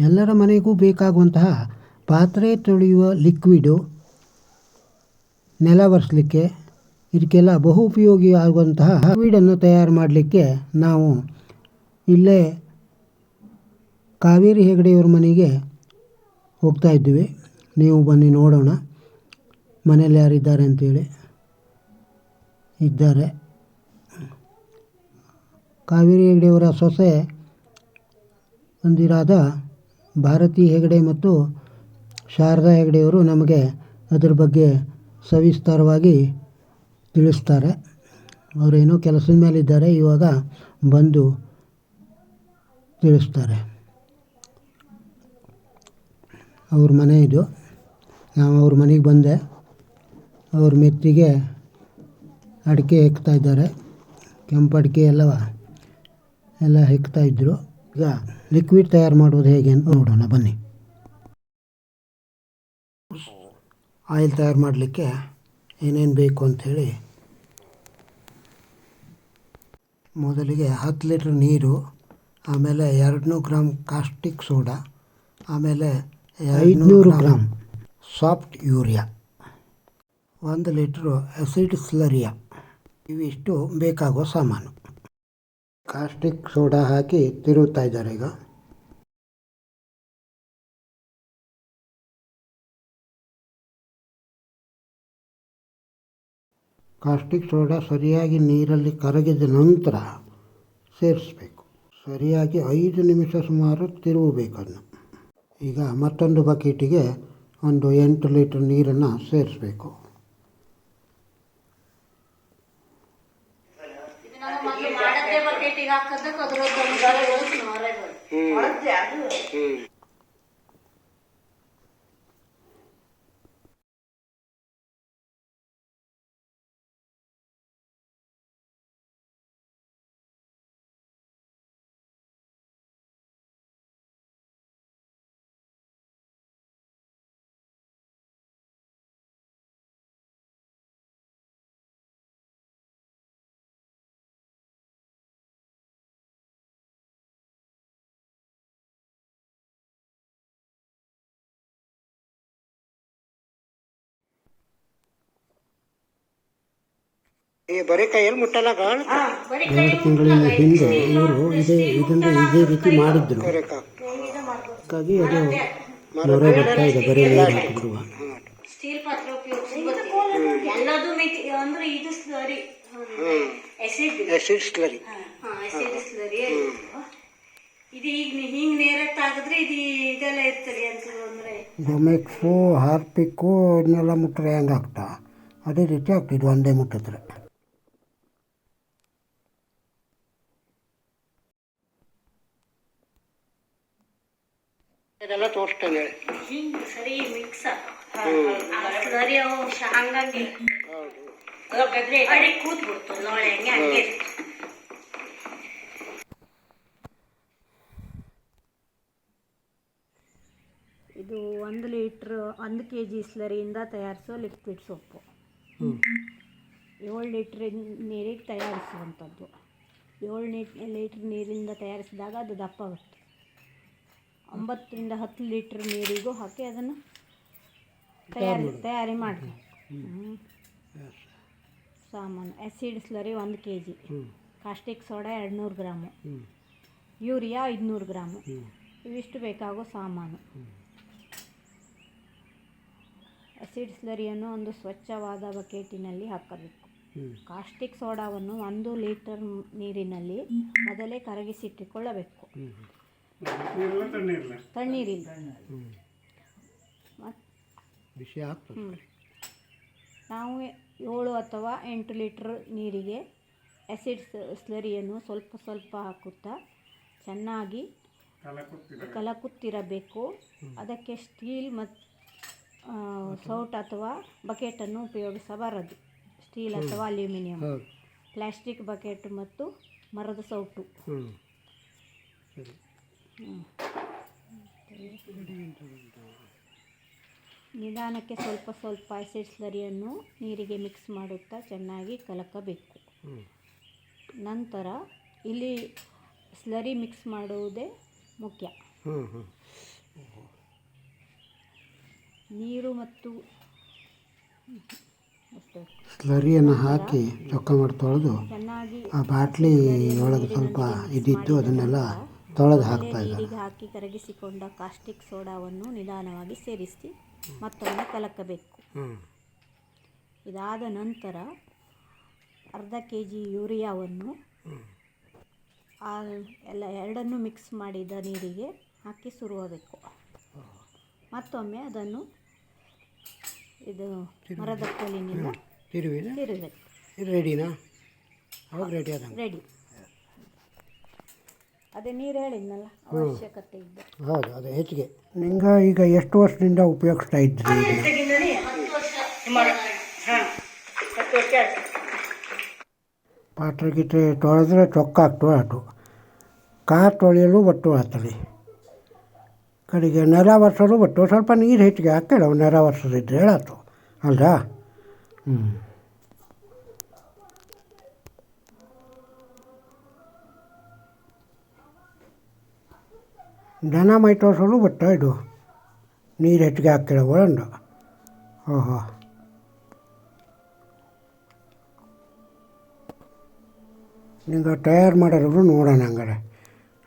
ಎಲ್ಲರ ಮನೆಗೂ ಬೇಕಾಗುವಂತಹ ಪಾತ್ರೆ ತೊಳೆಯುವ ಲಿಕ್ವಿಡು, ನೆಲ ಒರೆಸಲಿಕ್ಕೆ ಇದಕ್ಕೆಲ್ಲ ಬಹು ಉಪಯೋಗಿ ಆಗುವಂತಹ ಲಿಕ್ವಿಡನ್ನು ತಯಾರು ಮಾಡಲಿಕ್ಕೆ ನಾವು ಇಲ್ಲೇ ಕಾವೇರಿ ಹೆಗಡೆಯವ್ರ ಮನೆಗೆ ಹೋಗ್ತಾ ಇದ್ದೀವಿ. ನೀವು ಬನ್ನಿ ನೋಡೋಣ ಮನೇಲಿ ಯಾರಿದ್ದಾರೆ ಅಂತೇಳಿ. ಇದ್ದಾರೆ ಕಾವೇರಿ ಹೆಗಡೆಯವರ ಸೊಸೆ ಒಂದಿರಾದ ಭಾರತಿ ಹೆಗಡೆ ಮತ್ತು ಶಾರದಾ ಹೆಗಡೆಯವರು ನಮಗೆ ಅದರ ಬಗ್ಗೆ ಸವಿಸ್ತಾರವಾಗಿ ತಿಳಿಸ್ತಾರೆ. ಅವರೇನೋ ಕೆಲಸದ ಮೇಲಿದ್ದಾರೆ, ಇವಾಗ ಬಂದು ತಿಳಿಸ್ತಾರೆ. ಅವ್ರ ಮನೆ ಇದು. ನಾವು ಅವ್ರ ಮನೆಗೆ ಬಂದೆ. ಅವ್ರ ಮೆತ್ತಿಗೆ ಅಡಿಕೆ ಹೆಕ್ತಾ ಇದ್ದಾರೆ. ಕೆಂಪು ಅಡಿಕೆ ಎಲ್ಲ ಹೆಕ್ತಾ ಇದ್ದರು. ಈಗ ಲಿಕ್ವಿಡ್ ತಯಾರು ಮಾಡೋದು ಹೇಗೆ ಅಂತ ನೋಡೋಣ ಬನ್ನಿ. ಆಯಿಲ್ ತಯಾರು ಮಾಡಲಿಕ್ಕೆ ಏನೇನು ಬೇಕು ಅಂಥೇಳಿ, ಮೊದಲಿಗೆ 10 ಲೀಟ್ರ್ ನೀರು, ಆಮೇಲೆ 200 ಗ್ರಾಮ್ ಕಾಸ್ಟಿಕ್ ಸೋಡಾ, ಆಮೇಲೆ 500 gram soft urea, 1 litre acid ಸ್ಲರಿಯ. ಇವಿಷ್ಟು ಬೇಕಾಗುವ ಸಾಮಾನು. ಕಾಸ್ಟಿಕ್ ಸೋಡಾ ಹಾಕಿ ತಿರುಗ್ತಾ ಇದ್ದಾರೆ. ಈಗ ಕಾಸ್ಟಿಕ್ ಸೋಡಾ ಸರಿಯಾಗಿ ನೀರಲ್ಲಿ ಕರಗಿದ ನಂತರ ಸೇರಿಸಬೇಕು. ಸರಿಯಾಗಿ 5 ನಿಮಿಷ ಸುಮಾರು ತಿರುಗಬೇಕು ಅದನ್ನು. ಈಗ ಮತ್ತೊಂದು ಬಕೆಟಿಗೆ ಒಂದು 8 ಲೀಟ್ರ್ ನೀರನ್ನು ಸೇರಿಸಬೇಕು. ಬರೀ ಕೈಯಲ್ಲಿ ಮುಟ್ಟಲ್ಲ. 2 ತಿಂಗಳಿನ ಹಿಂದೆ ಇವರು ಇದೇ ರೀತಿ ಮಾಡಿದ್ರು. ಹಾಗಾಗಿ ಅದು ನೊರೆ ಬರ್ತಾ ಇದೆ. ಬರೀ ನೀರು ಹಾಕಿಬಿಡುವ. ಸ್ಟೀಲ್ ಪಾತ್ರೆ ಉಪಯೋಗಿಸಿ ಎಲ್ಲದೂ ಅಂದ್ರೆ ಇದು ಸ್ಲರಿ, ಆಸಿಡ್ ಸ್ಲರಿ. ಇದು ಈಗ ಹಿಂಗ್ ನೇರತ್ತಾಗಿದ್ರೆ ಇದೆಲ್ಲ ಇರ್ತದೆ ಅಂತಂದ್ರೆ ಡೊಮೆಕ್ಸು, ಹಾರ್ಪಿಕ್ಕು ಇದನ್ನೆಲ್ಲ ಮುಟ್ಟರೆ ಹೆಂಗೆ ಆಗ್ತಾ ಅದೇ ರೀತಿ ಆಗ್ತಿದ್ವು ಒಂದೇ ಮುಟ್ಟಿದ್ರೆ. ಇದೆಲ್ಲ ತೋರಿಸ್ತೇನೆ. ಹಿಂಗೆ ಸರಿ ಮಿಕ್ಸ್ ಸ್ಲರಿ ಹಂಗಂಗೆ ಅಡಿ ಕೂತ್ ಬಿಡ್ತು ನೋಳೆ ಹಂಗೆ. ಇದು 1 ಲೀಟ್ರ್ 1 kg ಸ್ಲರಿಯಿಂದ ತಯಾರಿಸೋ ಲಿಕ್ವಿಡ್ ಸೋಪು. 7 ಲೀಟ್ರ್ ನೀರಿಗೆ ತಯಾರಿಸುವಂಥದ್ದು. 7 ಲೀಟ್ರ್ ನೀರಿಂದ ತಯಾರಿಸಿದಾಗ ಅದು ದಪ್ಪ ಆಗುತ್ತೆ. 9 ರಿಂದ 10 ಲೀಟ್ರ್ ನೀರಿಗೂ ಹಾಕಿ ಅದನ್ನು ತಯಾರಿ ಮಾಡಬೇಕು. ಸಾಮಾನು acid slurry 1 kg, caustic soda 200 gram, urea 500 gram. ಇವಿಷ್ಟು ಬೇಕಾಗೋ ಸಾಮಾನು. ಆ್ಯಸಿಡ್ ಸ್ಲರಿಯನ್ನು ಒಂದು ಸ್ವಚ್ಛವಾದ ಬಕೆಟಿನಲ್ಲಿ ಹಾಕಬೇಕು. ಕಾಸ್ಟಿಕ್ ಸೋಡಾವನ್ನು 1 ಲೀಟರ್ ನೀರಿನಲ್ಲಿ ಮೊದಲೇ ಕರಗಿಸಿಟ್ಟುಕೊಳ್ಳಬೇಕು. ತಣ್ಣೀರಿಲ್ಲ. ನಾವು 7 ಅಥವಾ 8 ಲೀಟರ್ ನೀರಿಗೆ ಆ್ಯಸಿಡ್ ಸ್ಲರಿಯನ್ನು ಸ್ವಲ್ಪ ಹಾಕುತ್ತಾ ಚೆನ್ನಾಗಿ ಕಲಕುತ್ತಿರಬೇಕು. ಅದಕ್ಕೆ ಸ್ಟೀಲ್ ಮತ್ತು ಸೌಟ್ ಅಥವಾ ಬಕೆಟನ್ನು ಉಪಯೋಗಿಸಬಾರದು. ಸ್ಟೀಲ್ ಅಥವಾ ಅಲ್ಯೂಮಿನಿಯಂ, ಪ್ಲಾಸ್ಟಿಕ್ ಬಕೆಟ್ ಮತ್ತು ಮರದ ಸೌಟು. ನಿಧಾನಕ್ಕೆ ಸ್ವಲ್ಪ ಆ್ಯಸಿಡ್ ಸ್ಲರಿಯನ್ನು ನೀರಿಗೆ ಮಿಕ್ಸ್ ಮಾಡುತ್ತಾ ಚೆನ್ನಾಗಿ ಕಲಕಬೇಕು. ನಂತರ ಇಲ್ಲಿ ಸ್ಲರಿ ಮಿಕ್ಸ್ ಮಾಡುವುದೇ ಮುಖ್ಯ. ಹ್ಞೂ ಹ್ಞೂ. ನೀರು ಮತ್ತು ಅಷ್ಟೇ ಸ್ಲರಿಯನ್ನು ಹಾಕಿ ಚೊಕ್ಕ ಮಾಡಿ ತೊಳೆದು ಚೆನ್ನಾಗಿ ಆ ಬಾಟ್ಲಿ ಒಳಗೆ ಸ್ವಲ್ಪ ಇದ್ದಿದ್ದು ಅದನ್ನೆಲ್ಲ ತೊಳೆದು ಹಾಕ್ತಾಯಿದ್ದಾರೆ. ನೀರಿಗೆ ಹಾಕಿ ಕರಗಿಸಿಕೊಂಡ ಕಾಸ್ಟಿಕ್ ಸೋಡಾವನ್ನು ನಿಧಾನವಾಗಿ ಸೇರಿಸಿ ಮತ್ತೊಮ್ಮೆ ಕಲಕಬೇಕು. ಇದಾದ ನಂತರ ಅರ್ಧ kg ಯೂರಿಯಾವನ್ನು ಎರಡನ್ನು ಮಿಕ್ಸ್ ಮಾಡಿದ ನೀರಿಗೆ ಹಾಕಿ ಸುರುವಬೇಕು. ಮತ್ತೊಮ್ಮೆ ಅದನ್ನು ಇದು ಮರದ ಕೋಲಿನಿಂದ ತಿರುಗಬೇಕು. ರೆಡಿನಾ? ಅವಾಗ ರೆಡಿ ಆದಂಗೆ. ರೆಡಿ. ಅದೇ ನೀರು ಹೇಳಿದ್ನಲ್ಲ ಅವಶ್ಯಕತೆ ಇದ್ದ. ಹೌದು, ಅದು ಹೆಚ್ಚಿಗೆ. ನಿಂಗೆ ಈಗ ಎಷ್ಟು ವರ್ಷದಿಂದ ಉಪಯೋಗಿಸ್ತಾ ಇದ್ರಿ? ಪಾತ್ರೆ ಗೀತ್ರೆ ತೊಳೆದ್ರೆ ಚೊಕ್ಕ ಆಗ್ತವೆ ಆಟು. ಕಾರ್ ತೊಳೆಯಲು ಬಟ್ಟು ಆಗ್ತದೆ. ಕಡೆಗೆ ನೆಲ ಒರೆಸೋದು ಬಟ್ಟು ಸ್ವಲ್ಪ ನೀರು ಹೆಚ್ಚಿಗೆ ಹಾಕ್ತೇವೆ ನೆಲ ಒರೆಸೋದಿದ್ರೆ ಹೇಳಾತು ಅಲ್ವಾ? ದನ ಮೈ ತೋರಿಸೋದು ಬಟ್ಟು ಇದು ನೀರು ಹೆಚ್ಚಿಗೆ ಹಾಕ್ತೇವೆ ಒಳಂದು. ಓಹೋ, ನಿಂಗೆ ತಯಾರು ಮಾಡೋದು ನೋಡೋಣ ಹಂಗಾರೆ.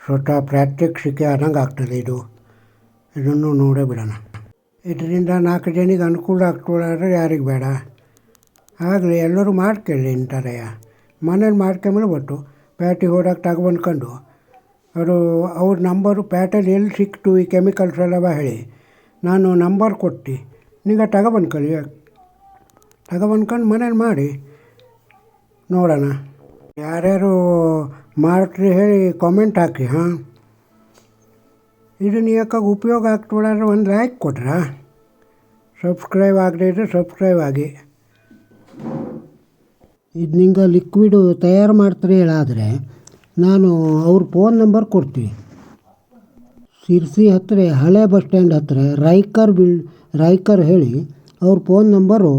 ಸ್ವತಃ ಪ್ರಾತ್ಯಕ್ಷಿಕೆ ಆದಂಗೆ ಆಗ್ತದೆ ಇದನ್ನು ನೋಡೇ ಬಿಡೋಣ. ಇದರಿಂದ 4 ಜನಿಗೆ ಅನುಕೂಲ ಆಗ್ತದೆ, ಯಾರಿಗೆ ಬೇಡ ಆಗಲಿ. ಎಲ್ಲರೂ ಮಾಡ್ಕೊಳ್ಳಿ ಇಂತಾರೆ. ಮನೇಲಿ ಮಾಡ್ಕೊಂಬಂದು ಬಟ್ಟು ಪ್ಯಾಟಿಗೆ ಹೋದಾಗ ತಗೊಬಂದ್ಕೊಂಡು ಅವರು ಅವ್ರ ನಂಬರು ಪ್ಯಾಟಲ್ಲಿ ಎಲ್ಲಿ ಸಿಕ್ತು ಈ ಕೆಮಿಕಲ್ಸ್ ಎಲ್ಲ ಹೇಳಿ ನಾನು ನಂಬರ್ ಕೊಟ್ಟು ನಿಂಗೆ ತಗೊಬಂದ್ಕೊಂಡು ಮನೇಲಿ ಮಾಡಿ ನೋಡೋಣ. ಯಾರ್ಯಾರು ಮಾಡ್ತೀರಿ ಹೇಳಿ ಕಾಮೆಂಟ್ ಹಾಕಿ. ಹಾಂ, ಇದು ನೀಕಾಗಿ ಉಪಯೋಗ ಆಗ್ತೋಳಾದ್ರೆ ಒಂದು ಲೈಕ್ ಕೊಟ್ರಾ, ಸಬ್ಸ್ಕ್ರೈಬ್ ಆಗದೇ ಇದ್ದರೆ ಸಬ್ಸ್ಕ್ರೈಬ್ ಆಗಿ. ಇದು ನಿಂಗೆ ಲಿಕ್ವಿಡು ತಯಾರು ಮಾಡ್ತಾರೆ ಹೇಳಾದರೆ ನಾನು ಅವ್ರ ಫೋನ್ ನಂಬರ್ ಕೊಡ್ತೀನಿ. ಸಿರ್ಸಿ ಹತ್ತಿರ ಹಳೆ ಬಸ್ ಸ್ಟ್ಯಾಂಡ್ ಹತ್ತಿರ ರೈಕರ್ ಹೇಳಿ ಅವ್ರ ಫೋನ್ ನಂಬರು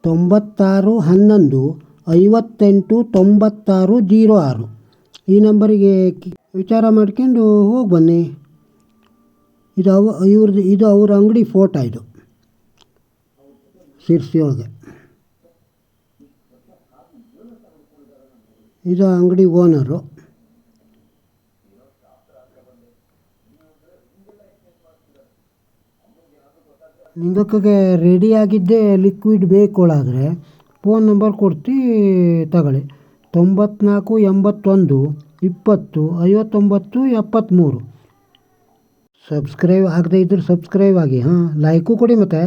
9611589606. ಈ ನಂಬರಿಗೆ ವಿಚಾರ ಮಾಡ್ಕೊಂಡು ಹೋಗಿ ಬನ್ನಿ. ಇದು ಅವ್ರ ಅಂಗಡಿ ಫೋಟೋ. ಇದು ಸಿರ್ಸಿಯೊಳಗೆ ಇದು ಅಂಗಡಿ ಓನರು. ನಿಂಗಕ್ಕೆ ರೆಡಿಯಾಗಿದ್ದೇ ಲಿಕ್ವಿಡ್ ಬೇಕೊಳ್ಳಾದರೆ ಫೋನ್ ನಂಬರ್ ಕೊಡ್ತಿ ತಗೊಳ್ಳಿ. 94 81 20 59 73. ಸಬ್ಸ್ಕ್ರೈಬ್ ಆಗದೇ ಇದ್ದರೆ ಸಬ್ಸ್ಕ್ರೈಬ್ ಆಗಿ. ಹಾಂ, ಲೈಕು ಕೊಡಿ. ಮತ್ತು